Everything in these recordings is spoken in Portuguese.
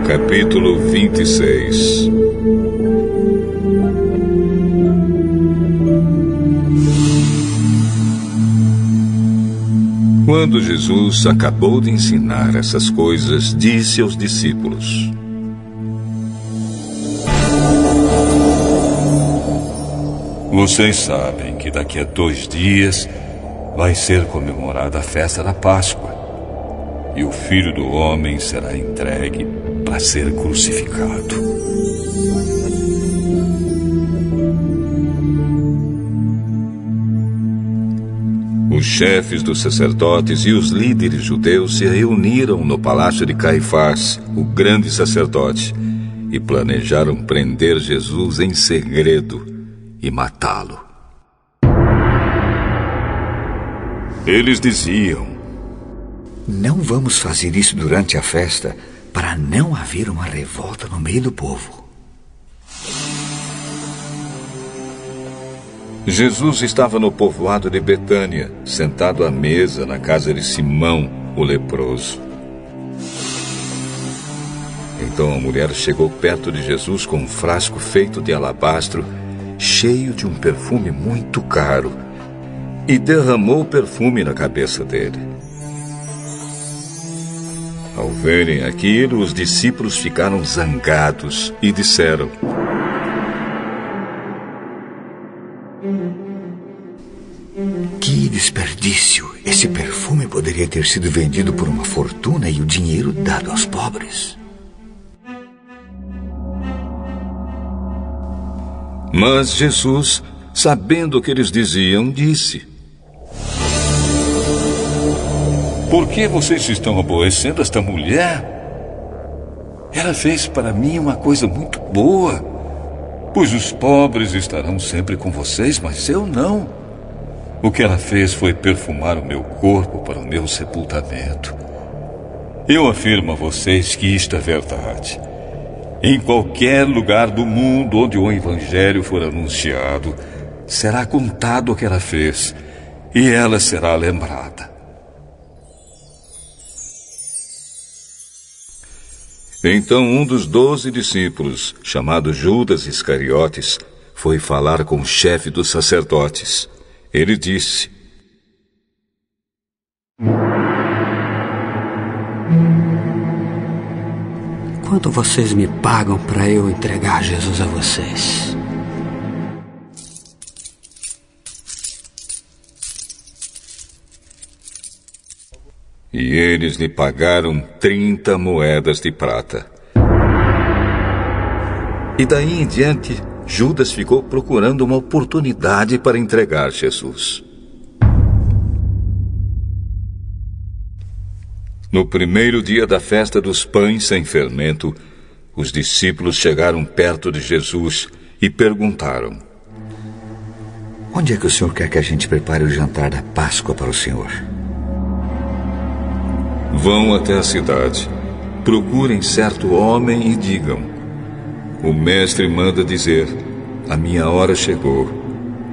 Capítulo 26. Quando Jesus acabou de ensinar essas coisas, disse aos discípulos: Vocês sabem que daqui a 2 dias vai ser comemorada a festa da Páscoa, e o Filho do Homem será entregue para ser crucificado. Os chefes dos sacerdotes e os líderes judeus se reuniram no palácio de Caifás, o grande sacerdote, e planejaram prender Jesus em segredo e matá-lo. Eles diziam: Não vamos fazer isso durante a festa, para não haver uma revolta no meio do povo. Jesus estava no povoado de Betânia, sentado à mesa na casa de Simão, o leproso. Então a mulher chegou perto de Jesus com um frasco feito de alabastro, cheio de um perfume muito caro, e derramou o perfume na cabeça dele. Ao verem aquilo, os discípulos ficaram zangados e disseram: Que desperdício! Esse perfume poderia ter sido vendido por uma fortuna e o dinheiro dado aos pobres. Mas Jesus, sabendo o que eles diziam, disse: Por que vocês estão aborrecendo esta mulher? Ela fez para mim uma coisa muito boa, pois os pobres estarão sempre com vocês, mas eu não. O que ela fez foi perfumar o meu corpo para o meu sepultamento. Eu afirmo a vocês que isto é verdade. Em qualquer lugar do mundo onde o Evangelho for anunciado, será contado o que ela fez, e ela será lembrada. Então um dos 12 discípulos, chamado Judas Iscariotes, foi falar com o chefe dos sacerdotes. Ele disse: Quanto vocês me pagam para eu entregar Jesus a vocês? E eles lhe pagaram 30 moedas de prata. E daí em diante, Judas ficou procurando uma oportunidade para entregar Jesus. No primeiro dia da festa dos pães sem fermento, os discípulos chegaram perto de Jesus e perguntaram: Onde é que o Senhor quer que a gente prepare o jantar da Páscoa para o Senhor? Vão até a cidade, procurem certo homem e digam: O mestre manda dizer: a minha hora chegou.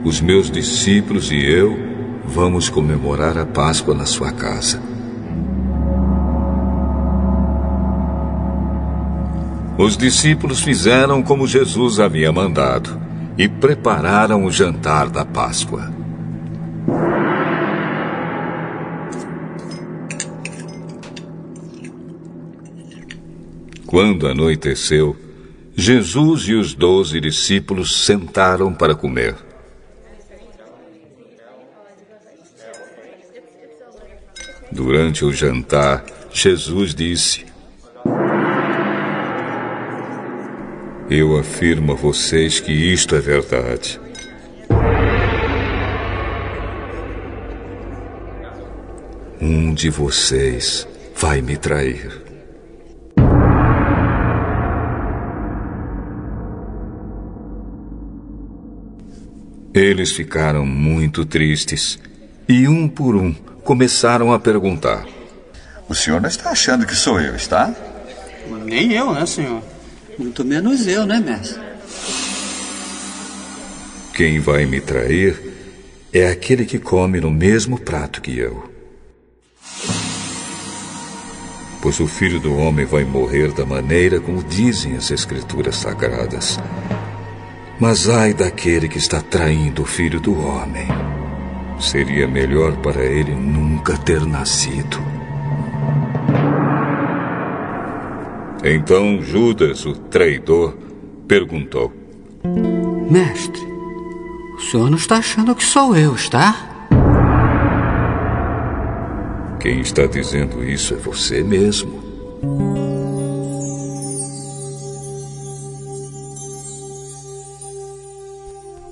Os meus discípulos e eu vamos comemorar a Páscoa na sua casa. Os discípulos fizeram como Jesus havia mandado e prepararam o jantar da Páscoa. Quando anoiteceu, Jesus e os 12 discípulos sentaram para comer. Durante o jantar, Jesus disse: Eu afirmo a vocês que isto é verdade. Um de vocês vai me trair. Eles ficaram muito tristes e, um por um, começaram a perguntar: O senhor não está achando que sou eu, está? Nem eu, né, senhor? Muito menos eu, né, mestre? Quem vai me trair é aquele que come no mesmo prato que eu. pois o Filho do Homem vai morrer da maneira como dizem as Escrituras Sagradas. Mas ai daquele que está traindo o Filho do Homem. Seria melhor para ele nunca ter nascido. Então Judas, o traidor, perguntou: Mestre, o senhor não está achando que sou eu, está? Quem está dizendo isso é você mesmo.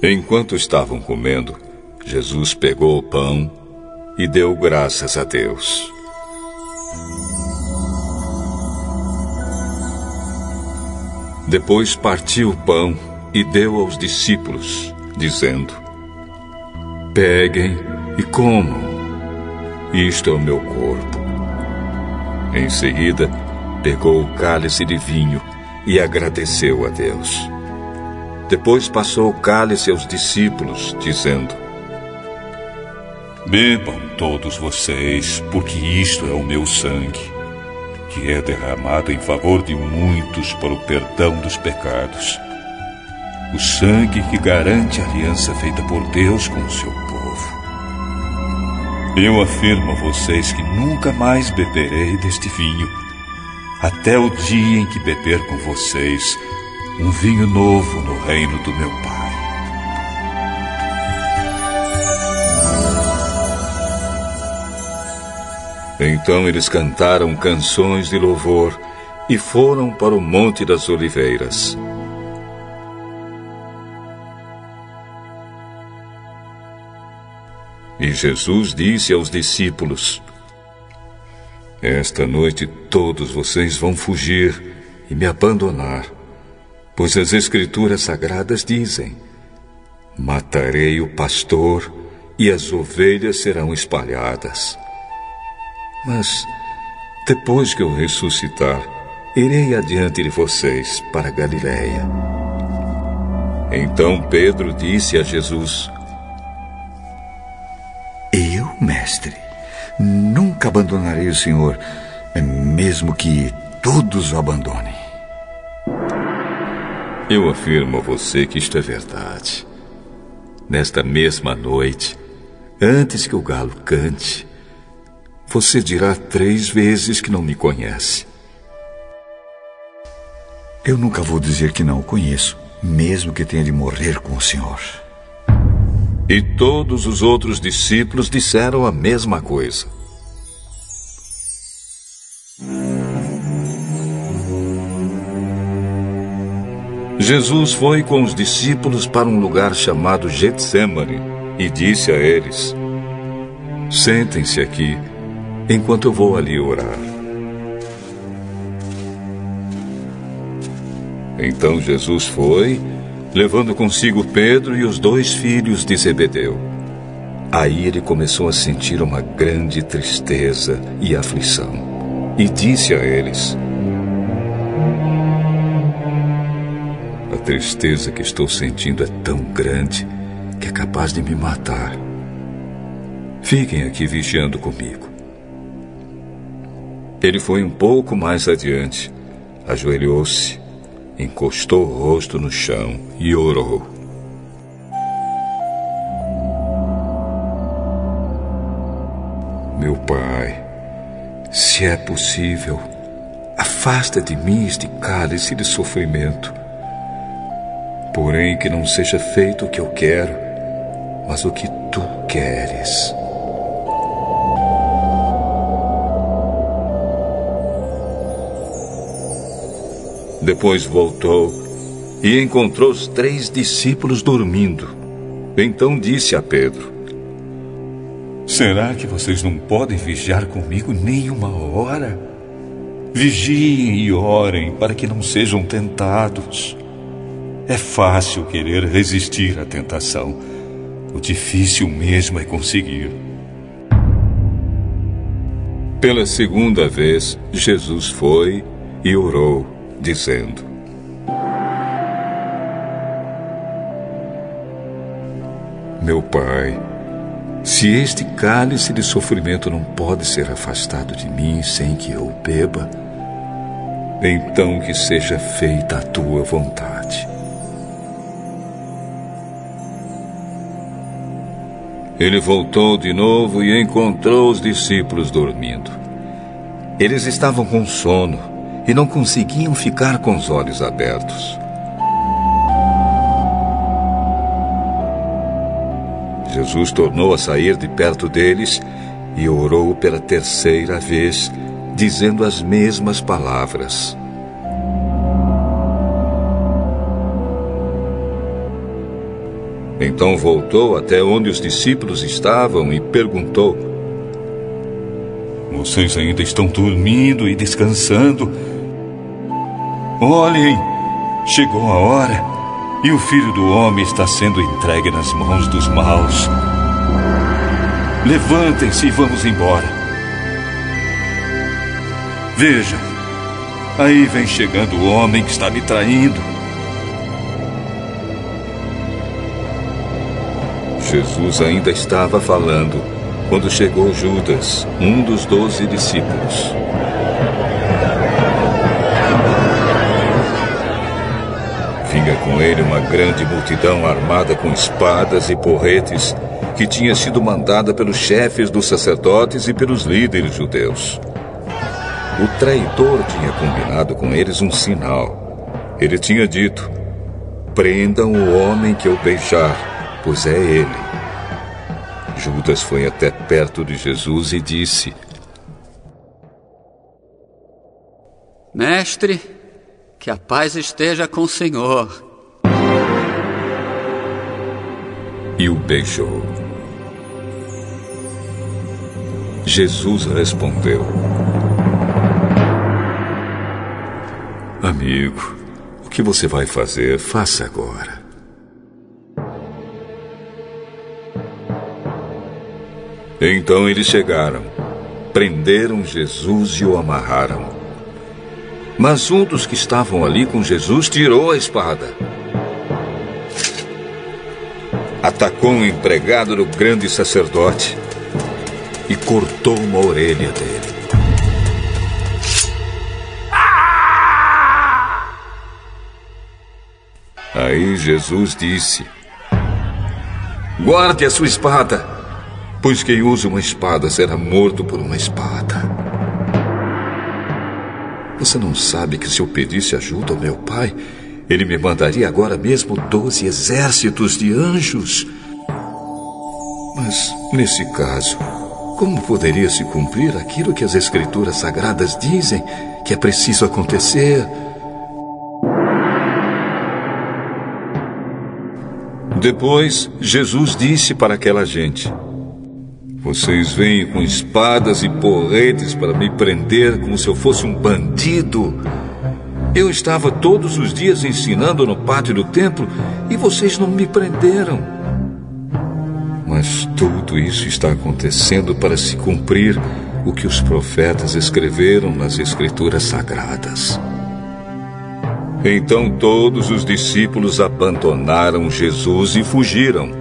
Enquanto estavam comendo, Jesus pegou o pão e deu graças a Deus. Depois partiu o pão e deu aos discípulos, dizendo: Peguem e comam. Isto é o meu corpo. Em seguida, pegou o cálice de vinho e agradeceu a Deus. Depois passou o cálice aos discípulos, dizendo: Bebam todos vocês, porque isto é o meu sangue, que é derramado em favor de muitos para o perdão dos pecados. O sangue que garante a aliança feita por Deus com o seu povo. Eu afirmo a vocês que nunca mais beberei deste vinho, até o dia em que beber com vocês um vinho novo no reino do meu Pai. Então eles cantaram canções de louvor e foram para o Monte das Oliveiras. E Jesus disse aos discípulos: Esta noite todos vocês vão fugir e me abandonar, pois as Escrituras Sagradas dizem: Matarei o pastor e as ovelhas serão espalhadas. Mas, depois que eu ressuscitar, irei adiante de vocês para Galiléia. Então Pedro disse a Jesus: Eu, mestre, nunca abandonarei o Senhor, mesmo que todos o abandonem. Eu afirmo a você que isto é verdade. Nesta mesma noite, antes que o galo cante, você dirá 3 vezes que não me conhece. Eu nunca vou dizer que não o conheço, mesmo que tenha de morrer com o Senhor. E todos os outros discípulos disseram a mesma coisa. Jesus foi com os discípulos para um lugar chamado Getsêmani e disse a eles: Sentem-se aqui, enquanto eu vou ali orar. Então Jesus foi, levando consigo Pedro e os 2 filhos de Zebedeu. Aí ele começou a sentir uma grande tristeza e aflição, e disse a eles: A tristeza que estou sentindo é tão grande que é capaz de me matar. Fiquem aqui vigiando comigo. Ele foi um pouco mais adiante, ajoelhou-se, encostou o rosto no chão e orou. Meu Pai, se é possível, afasta de mim este cálice de sofrimento. Porém, que não seja feito o que eu quero, mas o que tu queres. Depois voltou e encontrou os 3 discípulos dormindo. Então disse a Pedro: Será que vocês não podem vigiar comigo nem 1 hora? Vigiem e orem para que não sejam tentados. É fácil querer resistir à tentação. O difícil mesmo é conseguir. Pela 2ª vez, Jesus foi e orou, dizendo: Meu Pai, Se este cálice de sofrimento não pode ser afastado de mim sem que eu beba, então que seja feita a tua vontade. Ele voltou de novo e encontrou os discípulos dormindo. Eles estavam com sono e não conseguiam ficar com os olhos abertos. Jesus tornou a sair de perto deles e orou pela terceira vez, dizendo as mesmas palavras. Então voltou até onde os discípulos estavam e perguntou: Vocês ainda estão dormindo e descansando? Olhem, chegou a hora e o Filho do Homem está sendo entregue nas mãos dos maus. Levantem-se e vamos embora. Vejam, aí vem chegando o homem que está me traindo. Jesus ainda estava falando quando chegou Judas, um dos 12 discípulos. Vinha com ele uma grande multidão armada com espadas e porretes, que tinha sido mandada pelos chefes dos sacerdotes e pelos líderes judeus. O traidor tinha combinado com eles um sinal. Ele tinha dito: prendam o homem que eu beijar, pois é ele. Judas foi até perto de Jesus e disse: Mestre, que a paz esteja com o Senhor. E o beijou. Jesus respondeu: Amigo, o que você vai fazer, faça agora. Então eles chegaram, prenderam Jesus e o amarraram. Mas um dos que estavam ali com Jesus tirou a espada. Atacou um empregado do grande sacerdote e cortou uma orelha dele. Aí Jesus disse: guarde a sua espada, pois quem usa uma espada será morto por uma espada. Você não sabe que se eu pedisse ajuda ao meu pai, ele me mandaria agora mesmo 12 exércitos de anjos? Mas, nesse caso, como poderia se cumprir aquilo que as Escrituras Sagradas dizem que é preciso acontecer? Depois, Jesus disse para aquela gente: vocês vêm com espadas e porretes para me prender como se eu fosse um bandido. Eu estava todos os dias ensinando no pátio do templo e vocês não me prenderam. Mas tudo isso está acontecendo para se cumprir o que os profetas escreveram nas Escrituras Sagradas. Então todos os discípulos abandonaram Jesus e fugiram.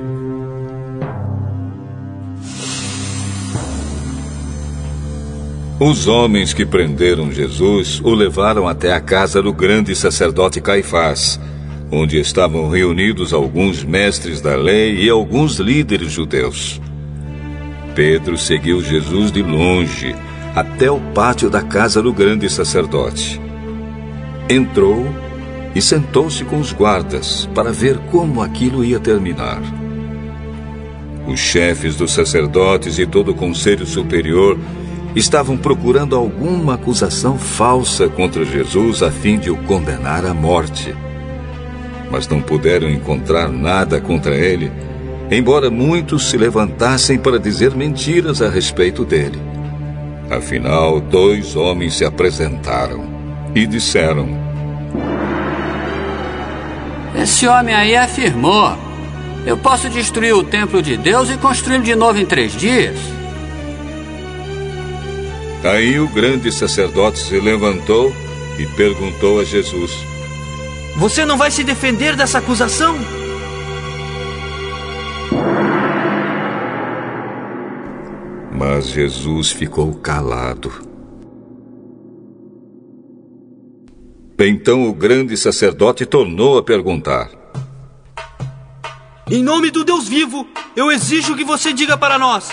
Os homens que prenderam Jesus o levaram até a casa do grande sacerdote Caifás, onde estavam reunidos alguns mestres da lei e alguns líderes judeus. Pedro seguiu Jesus de longe até o pátio da casa do grande sacerdote. Entrou e sentou-se com os guardas para ver como aquilo ia terminar. Os chefes dos sacerdotes e todo o conselho superior estavam procurando alguma acusação falsa contra Jesus a fim de o condenar à morte. Mas não puderam encontrar nada contra ele, embora muitos se levantassem para dizer mentiras a respeito dele. Afinal, 2 homens se apresentaram e disseram: Esse homem aí afirmou: eu posso destruir o templo de Deus e construí-lo de novo em 3 dias. Aí o grande sacerdote se levantou e perguntou a Jesus: você não vai se defender dessa acusação? Mas Jesus ficou calado. Então o grande sacerdote tornou a perguntar: Em nome do Deus vivo, eu exijo que você diga para nós: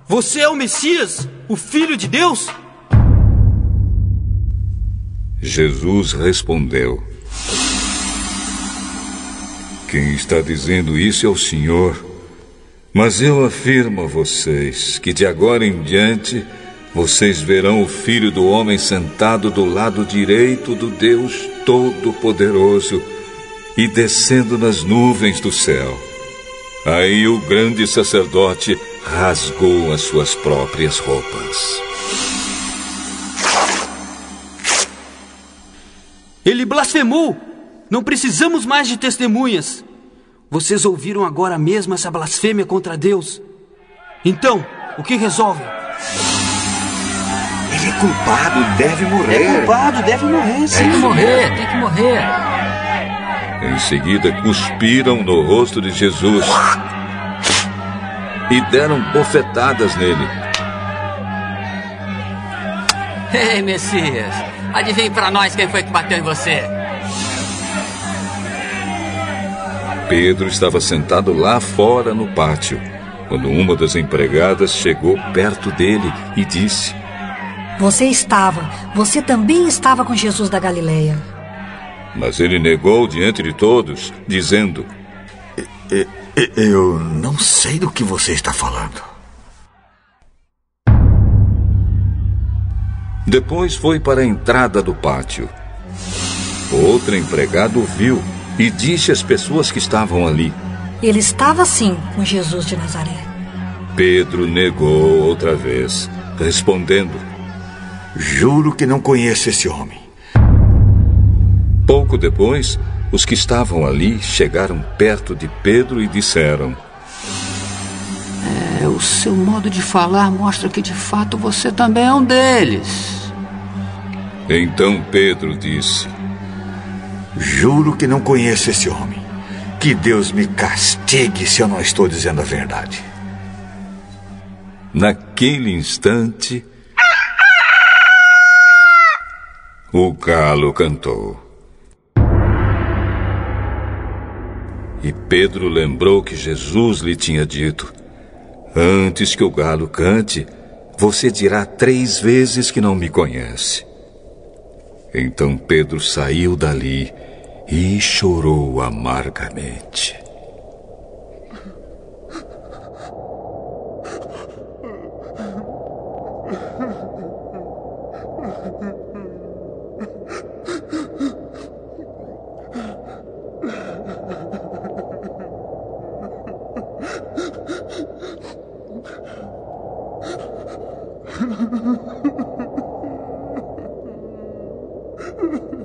você é o Messias, o Filho de Deus? Jesus respondeu: Quem está dizendo isso é o Senhor. Mas eu afirmo a vocês que de agora em diante vocês verão o Filho do Homem sentado do lado direito do Deus Todo-Poderoso e descendo nas nuvens do céu. Aí o grande sacerdote rasgou as suas próprias roupas. Ele blasfemou! Não precisamos mais de testemunhas. Vocês ouviram agora mesmo essa blasfêmia contra Deus. Então, o que resolvem? Ele é culpado, deve morrer. É culpado, deve morrer, sim. Tem que morrer, tem que morrer. Em seguida, cuspiram no rosto de Jesus e deram bofetadas nele. Ei, Messias, adivinhe para nós quem foi que bateu em você. Pedro estava sentado lá fora no pátio, quando uma das empregadas chegou perto dele e disse: Você também estava com Jesus da Galileia. Mas ele negou diante de todos, dizendo: Eu não sei do que você está falando. Depois foi para a entrada do pátio. Outra empregada o viu e disse às pessoas que estavam ali: Ele estava sim com Jesus de Nazaré. Pedro negou outra vez, respondendo: Juro que não conheço esse homem. Pouco depois, os que estavam ali chegaram perto de Pedro e disseram: O seu modo de falar mostra que de fato você também é um deles. Então Pedro disse: Juro que não conheço esse homem. Que Deus me castigue se eu não estou dizendo a verdade. Naquele instante, o galo cantou. E Pedro lembrou que Jesus lhe tinha dito: Antes que o galo cante, você dirá 3 vezes que não me conhece. Então Pedro saiu dali e chorou amargamente. Ha ha ha.